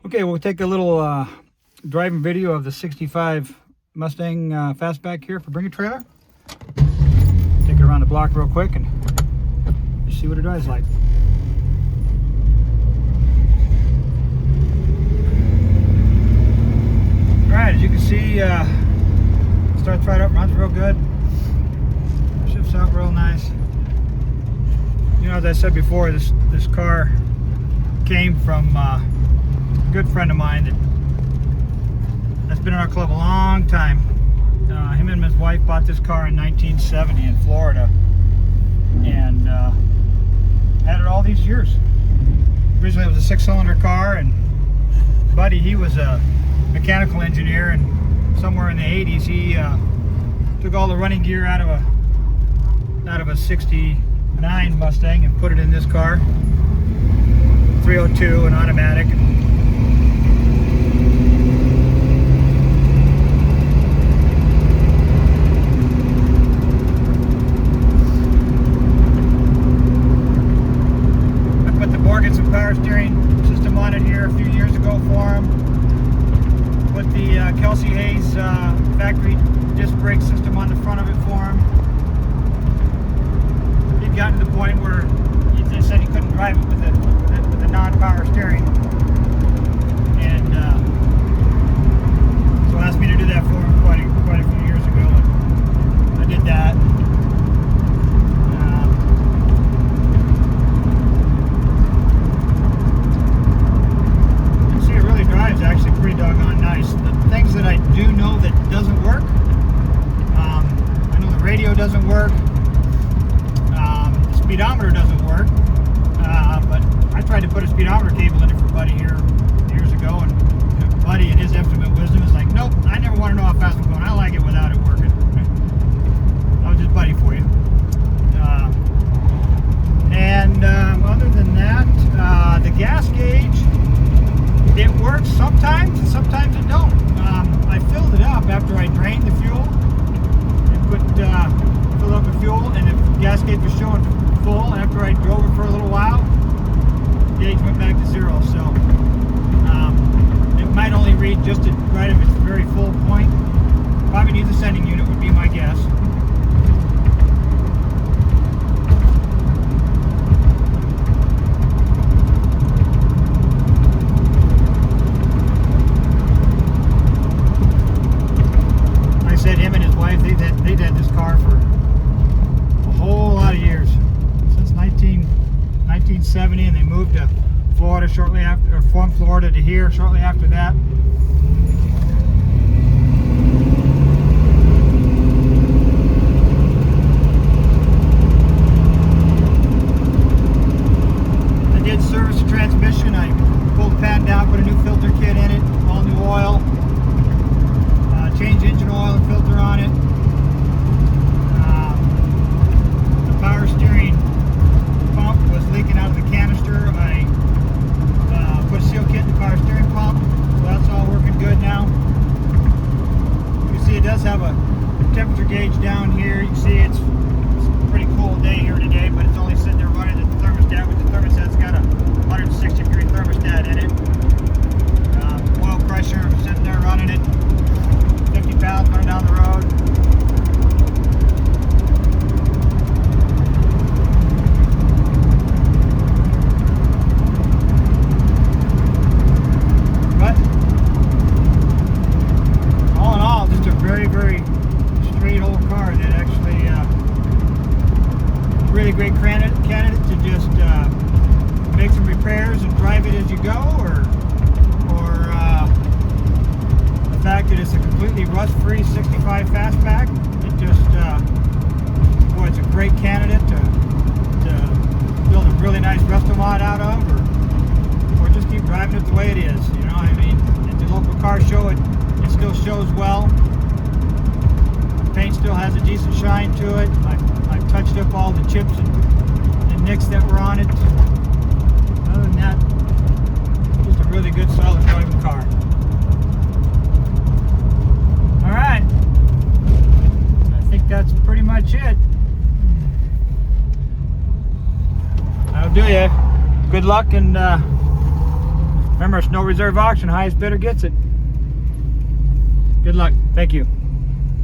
Okay, we'll take a little driving video of the 65 Mustang Fastback here for Bring a Trailer. Take it around the block real quick and just see what it drives like. Alright, as you can see, starts right up, runs real good. Shifts out real nice. You know, as I said before, this car came from a good friend of mine that's been in our club a long time. Him and his wife bought this car in 1970 in Florida and had it all these years. Originally it was a 6-cylinder car, and Buddy, he was a mechanical engineer, and somewhere in the 80s he took all the running gear out of a 69 Mustang and put it in this car. 302 and automatic. I put the Borgets and power steering system on it here a few years ago for him. Put the Kelsey Hayes factory disc brake system on the front of it for him. He'd gotten to the point where he said he couldn't drive it with the non-power steering, and so asked me to do that for him quite a few years ago, and I did that. You can see it really drives actually pretty doggone nice. The things that I do know that doesn't work, I know the radio doesn't work, the speedometer doesn't work. But I tried to put a speedometer cable in it for Buddy here years ago, and Buddy, in his infinite wisdom, is like, nope, I never want to know how fast I'm going. I like it without it working. That was just Buddy for you. Other than that, the gas gauge, it works sometimes, and sometimes it don't. I filled it up after I drained the fuel and filled up the fuel, and the gas gauge was showing full. After I drove it for a little while, the gauge went back to zero, so it might only read just right at its very full point. Probably needs a sending unit, would be my guess. Like I said, him and his wife, they've had this car for a whole lot of years, since 1970, and they moved to Florida shortly after, or from Florida to here shortly after that. I did service the transmission. I pulled the pad down, put a new filter kit in it, all new oil, changed engine oil and filter on it. The power steering pump was leaking out of the canister. I put a seal kit in the power steering pump, so that's all working good now. You can see it does have a temperature gauge down here. You can see it's a pretty cool day here today, but it's only sitting there running the thermostat, which the thermostat's got a 160-degree thermostat in it. Oil pressure sitting there running it, 50 pounds running down the road. Very straight old car that actually really great candidate to just make some repairs and drive it as you go, or the fact that it's a completely rust-free 65 Fastback. It just boy, it's a great candidate to build a really nice resto mod out of, or just keep driving it the way it is. You know, I mean, at the local car show, it still shows well. Paint still has a decent shine to it. I've touched up all the chips and nicks that were on it. Other than that, just a really good, solid driving car. Alright, I think that's pretty much it. That'll do ya. Good luck, and Remember, it's no reserve auction. Highest bidder gets it. Good luck. Thank you.